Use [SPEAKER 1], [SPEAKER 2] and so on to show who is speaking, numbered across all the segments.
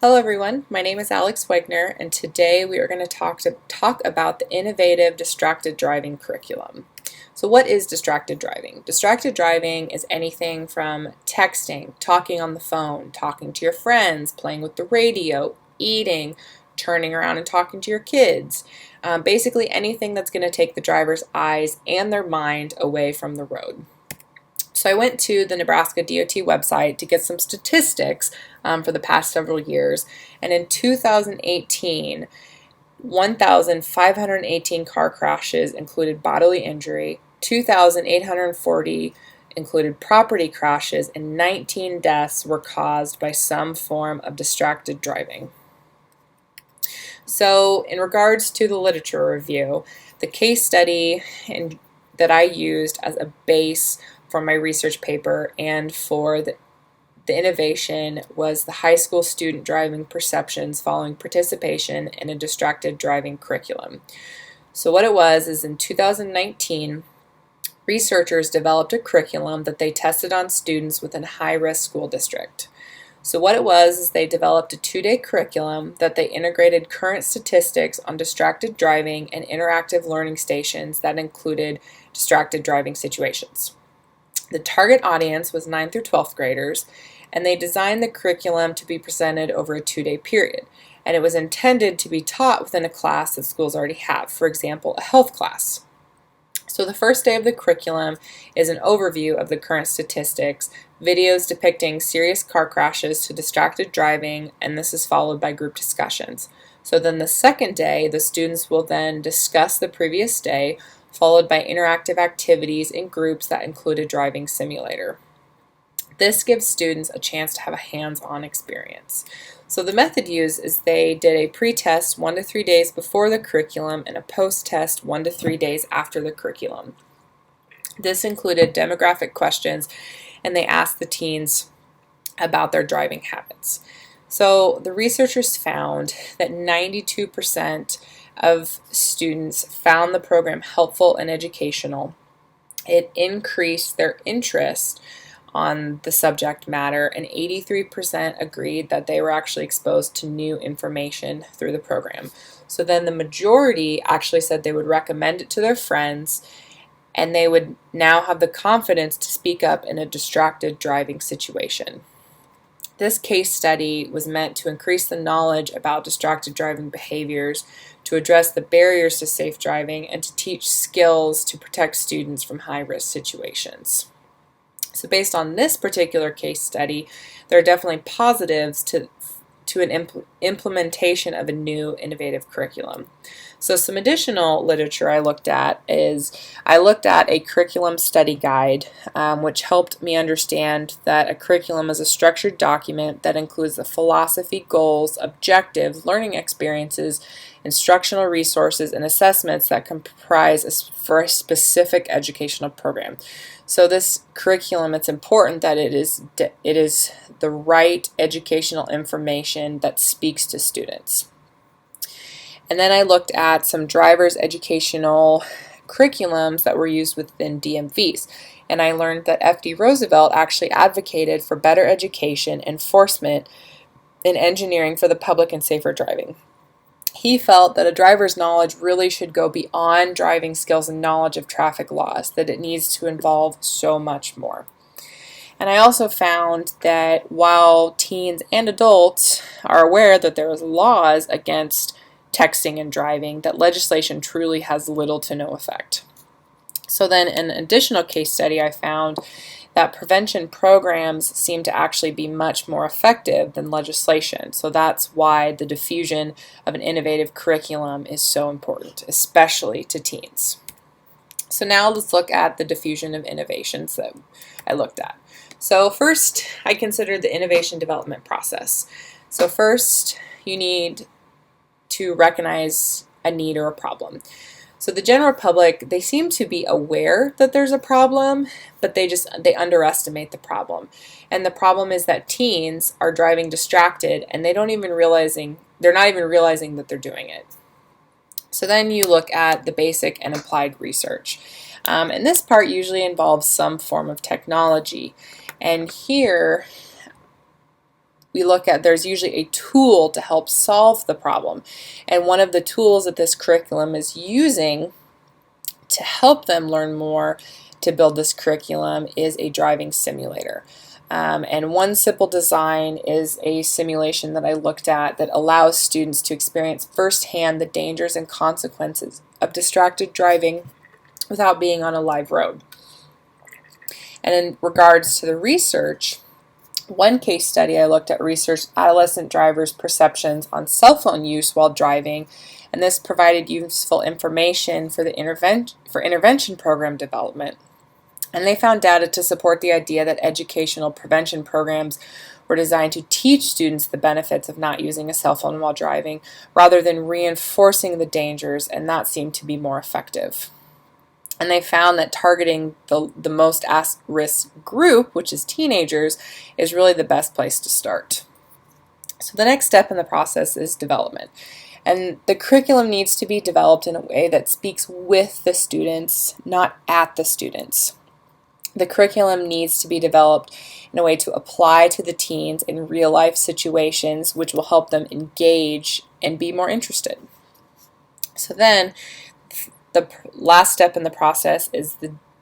[SPEAKER 1] Hello everyone, my name is Alex Wegner and today we are going to talk about the innovative distracted driving curriculum. So what is distracted driving? Distracted driving is anything from texting, talking on the phone, talking to your friends, playing with the radio, eating, turning around and talking to your kids. Basically anything that's going to take the driver's eyes and their mind away from the road. So I went to the Nebraska DOT website to get some statistics for the past several years. And in 2018, 1,518 car crashes included bodily injury, 2,840 included property crashes, and 19 deaths were caused by some form of distracted driving. So in regards to the literature review, the case study that I used as a base for my research paper and for the innovation was the high school student driving perceptions following participation in a distracted driving curriculum. So what it was is in 2019, researchers developed a curriculum that they tested on students within a high-risk school district. So what it was is they developed a 2-day curriculum that they integrated current statistics on distracted driving and interactive learning stations that included distracted driving situations. The target audience was 9th through 12th graders, and they designed the curriculum to be presented over a 2-day period. And it was intended to be taught within a class that schools already have, for example, a health class. So the first day of the curriculum is an overview of the current statistics, videos depicting serious car crashes to distracted driving, and this is followed by group discussions. So then the second day, the students will then discuss the previous day, followed by interactive activities in groups that include a driving simulator. This gives students a chance to have a hands-on experience. So the method used is they did a pre-test 1 to 3 days before the curriculum and a post-test 1 to 3 days after the curriculum. This included demographic questions, and they asked the teens about their driving habits. So the researchers found that 92% of students found the program helpful and educational. It increased their interest on the subject matter, and 83% agreed that they were actually exposed to new information through the program. So then the majority actually said they would recommend it to their friends, and they would now have the confidence to speak up in a distracted driving situation. This case study was meant to increase the knowledge about distracted driving behaviors, to address the barriers to safe driving, and to teach skills to protect students from high-risk situations. So based on this particular case study, there are definitely positives to an implementation of a new innovative curriculum. So some additional literature I looked at is a curriculum study guide, which helped me understand that a curriculum is a structured document that includes the philosophy, goals, objectives, learning experiences, instructional resources, and assessments that comprise for a specific educational program. So this curriculum, it's important that it is the right educational information that speaks to students. And then I looked at some driver's educational curriculums that were used within DMVs. And I learned that F.D. Roosevelt actually advocated for better education enforcement in engineering for the public and safer driving. He felt that a driver's knowledge really should go beyond driving skills and knowledge of traffic laws, that it needs to involve so much more. And I also found that while teens and adults are aware that there is laws against texting and driving, that legislation truly has little to no effect. So then in an additional case study, I found that prevention programs seem to actually be much more effective than legislation. So that's why the diffusion of an innovative curriculum is so important, especially to teens. So now let's look at the diffusion of innovations that I looked at. So first, I considered the innovation development process. So first, you need to recognize a need or a problem. So the general public, they seem to be aware that there's a problem, but they underestimate the problem. And the problem is that teens are driving distracted and they're not even realizing that they're doing it. So then you look at the basic and applied research. And this part usually involves some form of technology. And here we look at, there's usually a tool to help solve the problem. And one of the tools that this curriculum is using to help them learn more to build this curriculum is a driving simulator. And one simple design is a simulation that I looked at that allows students to experience firsthand the dangers and consequences of distracted driving without being on a live road. And in regards to the research, one case study I looked at researched adolescent drivers' perceptions on cell phone use while driving, and this provided useful information for the intervention program development. And they found data to support the idea that educational prevention programs were designed to teach students the benefits of not using a cell phone while driving, rather than reinforcing the dangers, and that seemed to be more effective. And they found that targeting the most at-risk group, which is teenagers, is really the best place to start. So the next step in the process is development. And the curriculum needs to be developed in a way that speaks with the students, not at the students. The curriculum needs to be developed in a way to apply to the teens in real-life situations, which will help them engage and be more interested. So then, the last step in the process is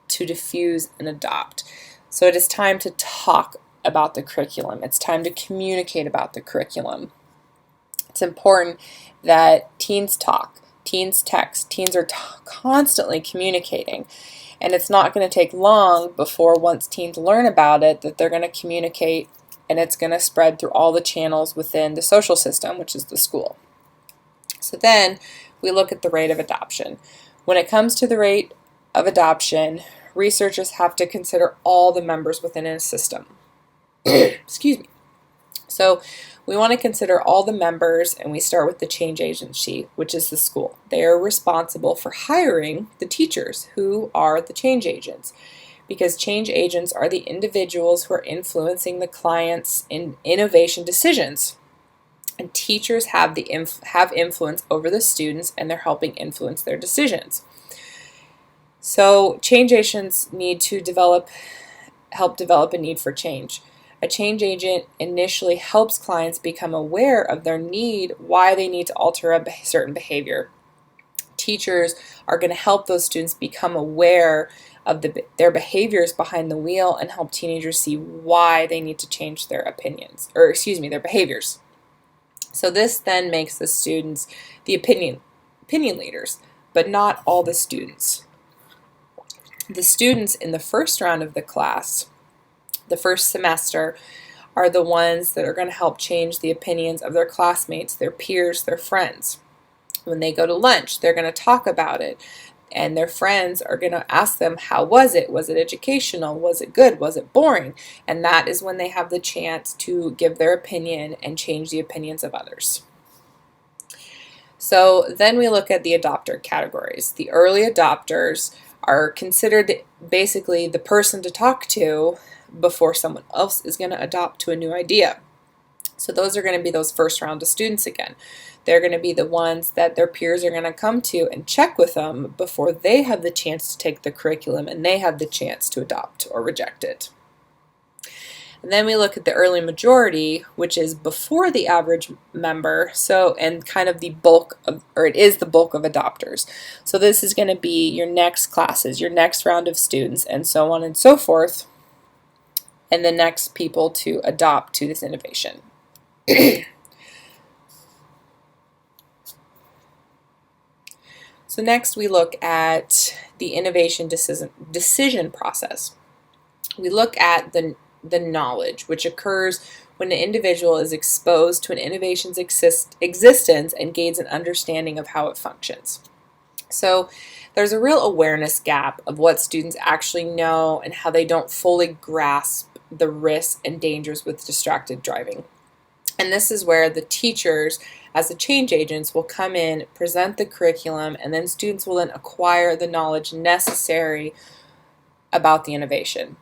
[SPEAKER 1] to diffuse and adopt. So it is time to talk about the curriculum. It's time to communicate about the curriculum. It's important that teens talk, teens text, teens are constantly communicating. And it's not going to take long before, once teens learn about it, that they're going to communicate, and it's going to spread through all the channels within the social system, which is the school. So then we look at the rate of adoption. When it comes to the rate of adoption, researchers have to consider all the members within a system. Excuse me. So we want to consider all the members, and we start with the change agency, which is the school. They are responsible for hiring the teachers, who are the change agents, because change agents are the individuals who are influencing the client's innovation decisions. And teachers have influence over the students, and they're helping influence their decisions. So change agents need to help develop a need for change. A change agent initially helps clients become aware of their need, why they need to alter a certain behavior. Teachers are going to help those students become aware of their behaviors behind the wheel and help teenagers see why they need to change their their behaviors. So this then makes the students the opinion leaders, but not all the students. The students in the first round of the class, the first semester, are the ones that are going to help change the opinions of their classmates, their peers, their friends. When they go to lunch, they're going to talk about it, and their friends are going to ask them, how was it? Was it educational? Was it good? Was it boring? And that is when they have the chance to give their opinion and change the opinions of others. So then we look at the adopter categories. The early adopters are considered basically the person to talk to before someone else is going to adopt to a new idea. So those are going to be those first round of students again. They're going to be the ones that their peers are going to come to and check with them before they have the chance to take the curriculum and they have the chance to adopt or reject it. And then we look at the early majority, which is before the average member, and kind of the bulk of, or it is the bulk of adopters. So this is going to be your next classes, your next round of students, and so on and so forth, and the next people to adopt to this innovation. So next we look at the innovation decision process. We look at the knowledge which occurs when an individual is exposed to an innovation's existence and gains an understanding of how it functions. So there's a real awareness gap of what students actually know and how they don't fully grasp the risks and dangers with distracted driving. And this is where the teachers, as the change agents, will come in, present the curriculum, and then students will then acquire the knowledge necessary about the innovation.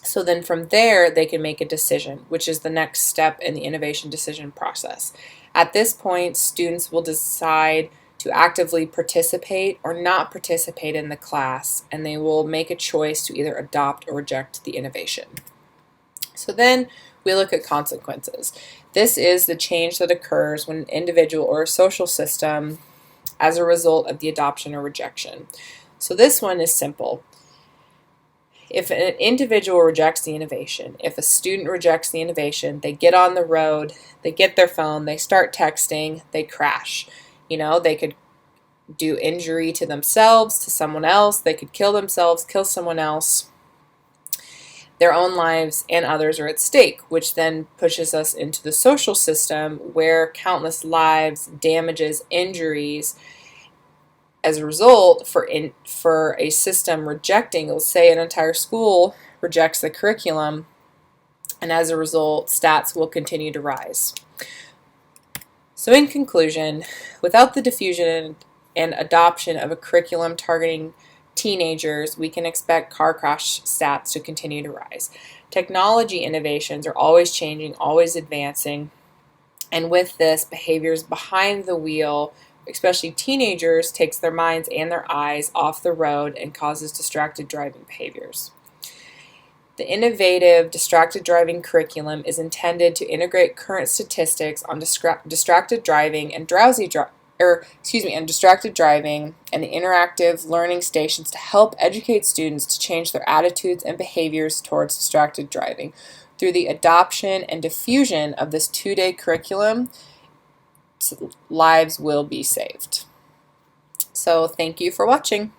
[SPEAKER 1] So then from there, they can make a decision, which is the next step in the innovation decision process. At this point, students will decide to actively participate or not participate in the class, and they will make a choice to either adopt or reject the innovation. So then we look at consequences. This is the change that occurs when an individual or a social system as a result of the adoption or rejection. So this one is simple. If an individual rejects the innovation, if a student rejects the innovation, they get on the road, they get their phone, they start texting, they crash. They could do injury to themselves, to someone else, they could kill themselves, kill someone else. Their own lives and others are at stake, which then pushes us into the social system where countless lives, damages, injuries. As a result, for a system rejecting, let's say an entire school rejects the curriculum, and as a result, stats will continue to rise. So in conclusion, without the diffusion and adoption of a curriculum targeting teenagers, we can expect car crash stats to continue to rise. Technology innovations are always changing, always advancing, and with this, behaviors behind the wheel, especially teenagers, takes their minds and their eyes off the road and causes distracted driving behaviors. The innovative distracted driving curriculum is intended to integrate current statistics on distracted driving and distracted driving and the interactive learning stations to help educate students to change their attitudes and behaviors towards distracted driving. Through the adoption and diffusion of this 2-day curriculum, lives will be saved. So thank you for watching.